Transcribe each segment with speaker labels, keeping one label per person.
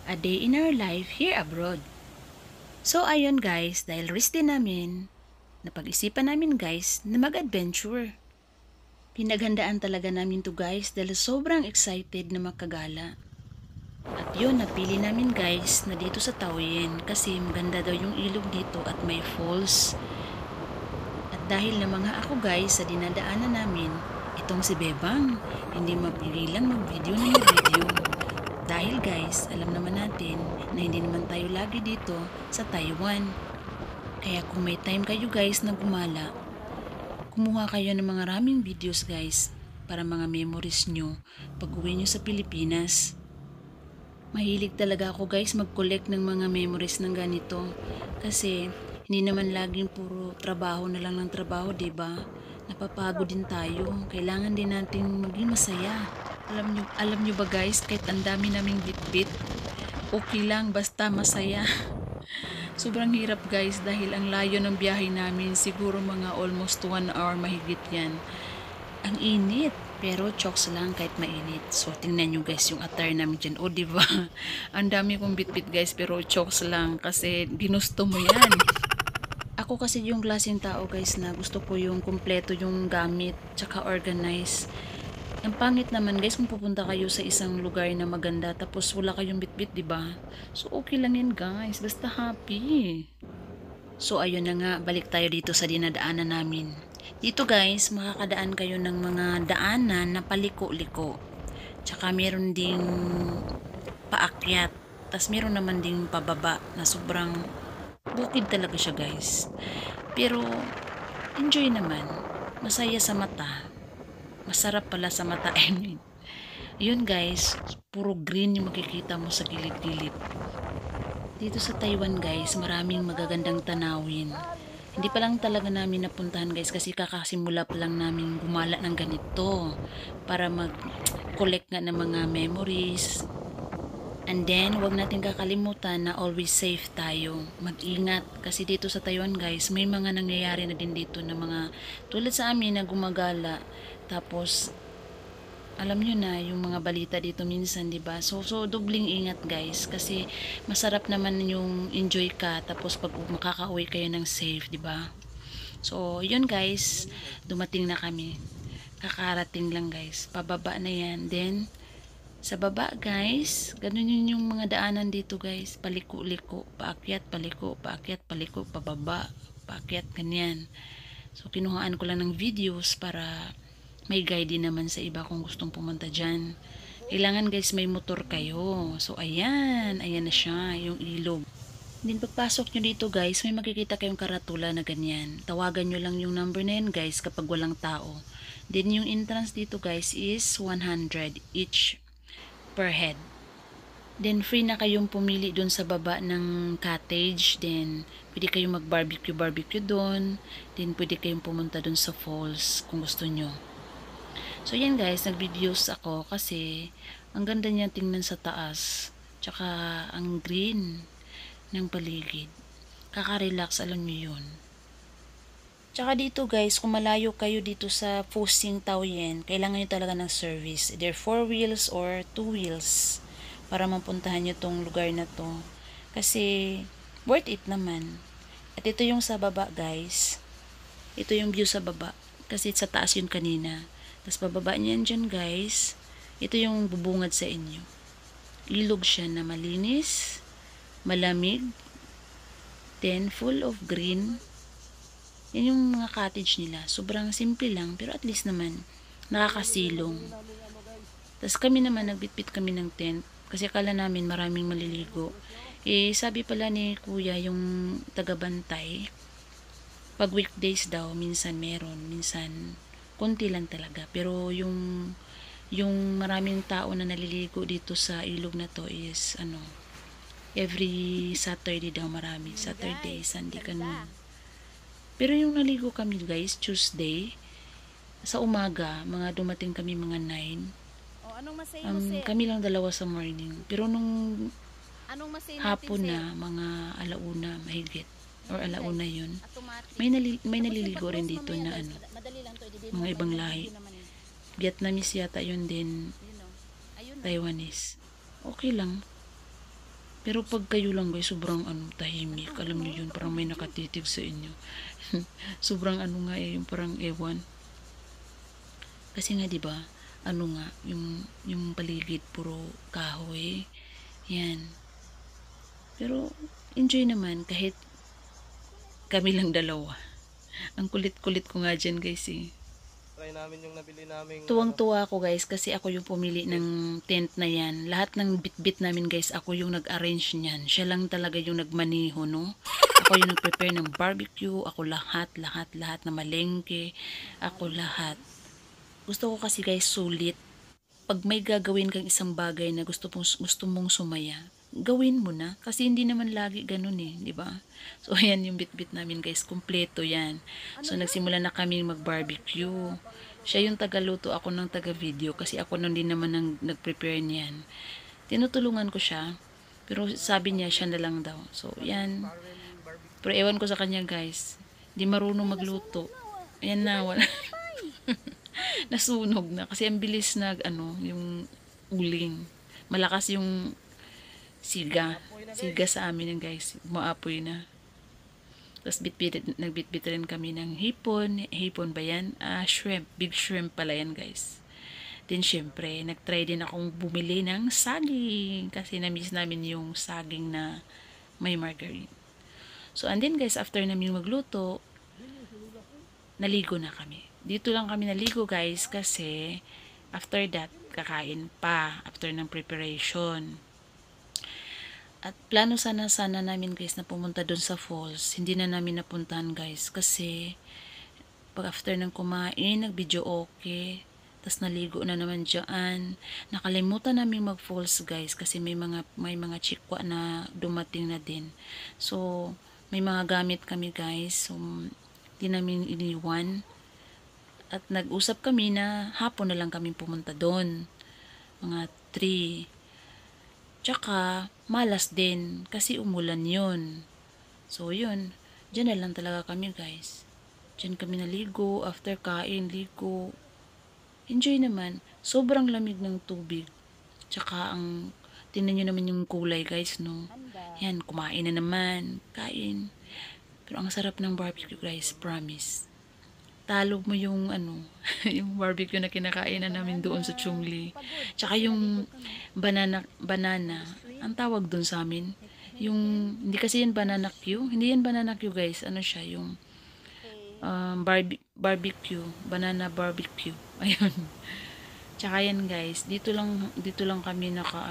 Speaker 1: A Day in Our Life Here Abroad. So ayun guys, dahil risk din namin, napag-isipan namin guys na mag-adventure. Pinaghandaan talaga namin to guys dahil sobrang excited na makagala. At yun, napili namin guys na dito sa Taoyuan kasi maganda daw yung ilog dito at may falls. At dahil na mga ako guys sa dinadaanan namin, itong si Bebang, hindi mapigilan mag-video na mag-video. Dahil guys, alam naman natin na hindi naman tayo lagi dito sa Taiwan. Kaya kung may time kayo guys na gumala, kumuha kayo ng mga raming videos guys para mga memories nyo pag uwi nyo sa Pilipinas. Mahilig talaga ako guys mag-collect ng mga memories ng ganito kasi hindi naman laging puro trabaho na lang ng trabaho, 'di ba? Napapagod din tayo. Kailangan din nating maging masaya. Alam nyo ba guys, kahit ang dami naming bitbit, okay lang basta masaya. Sobrang hirap guys dahil ang layo ng biyahe namin, siguro mga almost 1 hour mahigit yan. Ang init, pero chokes lang kahit mainit. So tingnan nyo guys yung attire namin dyan. O diba, ang dami kong bitbit guys pero chokes lang kasi ginusto mo yan. Ako kasi yung klaseng tao guys na gusto ko yung kumpleto yung gamit tsaka organize. Ang pangit naman guys kung pupunta kayo sa isang lugar na maganda tapos wala kayong bitbit, 'di ba? So okay lang yan guys, basta happy. So ayun na nga, balik tayo dito sa dinadaanan namin. Dito guys, makakadaan kayo ng mga daanan na paliko-liko. Tsaka meron ding paakyat. Tas meron naman ding pababa na sobrang bukid talaga siya guys. Pero enjoy naman. Masaya sa mata. Masarap pala sa mata. I mean, yun guys, puro green yung makikita mo sa gilid-gilid. Dito sa Taiwan guys, maraming magagandang tanawin. Hindi pa lang talaga namin napuntahan guys kasi kakasimula pa lang namin gumala ng ganito para mag-collect nga ng mga memories. And then, huwag natin kakalimutan na always safe tayo. Mag-ingat kasi dito sa Taiwan guys, may mga nangyayari na din dito na mga tulad sa amin na gumagala. Tapos alam nyo na yung mga balita dito minsan, 'di ba? So dobling ingat guys kasi masarap naman yung enjoy ka tapos pag makakauwi kayo ng safe, 'di ba? So yun guys, dumating na kami. Kakarating lang guys. Pababa na 'yan. Then sa baba guys, ganun yun yung mga daanan dito guys. Paliko-liko, paakyat, paliko, paakyat, paliko, pababa, paakyat, ganyan. So kinuhaan ko lang ng videos para may guide din naman sa iba kung gustong pumunta dyan. Kailangan guys may motor kayo. So ayan, ayan na siya, yung ilog. Din pagpasok nyo dito guys, may makikita kayong karatula na ganyan. Tawagan nyo lang yung number na yan guys kapag walang tao. Then yung entrance dito guys is 100 each per head. Then free na kayong pumili doon sa baba ng cottage. Then pwede kayong mag-barbecue doon. Then pwede kayong pumunta doon sa falls kung gusto nyo. So yan guys, nag-videos ako kasi ang ganda niya tingnan sa taas. Tsaka ang green ng paligid. Kaka-relax, alam niyo yun. Tsaka dito guys, kung malayo kayo dito sa Fusing Taoyuan, kailangan nyo talaga ng service. Either 4 wheels or 2 wheels para mapuntahan nyo tong lugar na to. Kasi worth it naman. At ito yung sa baba guys. Ito yung view sa baba. Kasi sa taas yun kanina. Tapos bababa niyan dyan guys. Ito yung bubungad sa inyo. Ilog siya na malinis, malamig, then full of green. Yan yung mga cottage nila. Sobrang simple lang, pero at least naman, nakakasilong. Tapos kami naman, nagbitbit kami ng tent. Kasi akala namin maraming maliligo. Eh, sabi pala ni kuya, yung tagabantay, pag weekdays daw, minsan meron, minsan konti lang talaga. Pero yung maraming tao na naliligo dito sa ilog na to is, every Saturday daw marami. Saturday, Sunday, ganun. Pero yung naligo kami guys, Tuesday, sa umaga, mga dumating kami mga 9. Kami lang dalawa sa morning. Pero nung hapon na, mga alauna, mahigit. Or alauna yun. May naliligo rin dito na mga ibang lahi. Vietnamese yata yun din, Taiwanese. Okay lang. Pero pag kayo lang guys, sobrang tahimik. Alam niyo yun, parang may nakatitig sa inyo. Sobrang nga yung parang ewan. Kasi nga 'di ba, nga yung paligid puro kahoy. Yan. Pero enjoy naman kahit kami lang dalawa. Ang kulit-kulit ko nga dyan guys eh.
Speaker 2: Try namin yung nabili naming
Speaker 1: Tuwang-tuwa ako guys kasi ako yung pumili ng tent na yan. Lahat ng bit-bit namin guys, ako yung nag-arrange niyan. Siya lang talaga yung nagmaneho, no? Ako yung nag-prepare ng barbecue, ako lahat na malengke, ako lahat. Gusto ko kasi guys sulit. Pag may gagawin kang isang bagay na gusto mong sumaya, gawin mo na kasi hindi naman lagi ganun eh, di ba? So ayan yung bit-bit namin guys, kumpleto yan. So nagsimula na kami mag-barbecue. Siya yung tagaluto, ako ng taga-video kasi ako nang din naman nag-prepare niyan. Tinutulungan ko siya, pero sabi niya siya na lang daw. So yan. Pero ewan ko sa kanya guys, di marunong magluto. Ayan na, wala. Nasunog na kasi ang bilis yung uling. Malakas yung siga sa amin yung guys, maapoy na. Tapos nagbitbit rin kami ng hipon ba yan? Shrimp, big shrimp pala yan guys. Then syempre nagtry din akong bumili ng saging kasi na-miss namin yung saging na may margarine. So and then guys, after namin magluto, naligo na kami. Dito lang kami naligo guys kasi after that, kakain pa after ng preparation. At plano sana namin guys na pumunta doon sa falls. Hindi na namin napuntahan guys kasi pag after ng kumain, nag-video okay. Tapos naligo na naman dyan. Nakalimutan namin mag-falls guys kasi may mga chikwa na dumating na din. So, may mga gamit kami guys. So, di namin iniwan. At nag-usap kami na hapon na lang kami pumunta doon. Mga 3. Tsaka, malas din kasi umulan yun. So, yun. Diyan na lang talaga kami guys. Diyan kami naligo. After kain, ligo. Enjoy naman. Sobrang lamig ng tubig. Tsaka, tingnan nyo naman yung kulay guys, no? Yan, kumain na naman. Kain. Pero ang sarap ng barbecue guys, promise. Talo mo yung yung barbecue na kinakain na namin doon sa Chungli. Tsaka yung banana, ang tawag doon sa amin. Yung, hindi kasi yan banana Q. Hindi yan banana Q guys. Ano siya, yung barbecue. Banana barbecue. Ayun. Tsaka yan guys, dito lang kami naka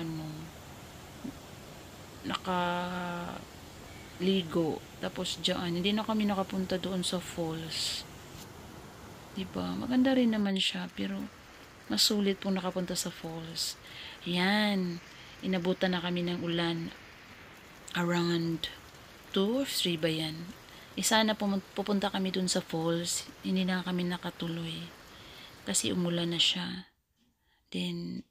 Speaker 1: ligo. Tapos diyan, hindi na kami nakapunta doon sa falls. Diba? Maganda rin naman siya, pero mas sulit pong nakapunta sa falls. Yan. Inabutan na kami ng ulan. Around 2 or 3 ba yan? Sana pupunta kami dun sa falls. Hindi na kami nakatuloy. Kasi umulan na siya. Then,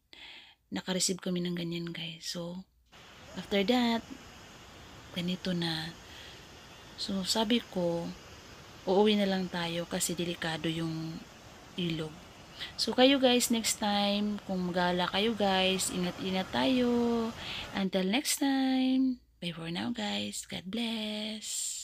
Speaker 1: nakareceive kami ng ganyan guys. So, after that, ganito na. So, sabi ko, uuwi na lang tayo kasi delikado yung ilog. So, kayo guys, next time, kung magala kayo guys, ingat-ingat tayo. Until next time, bye for now guys. God bless.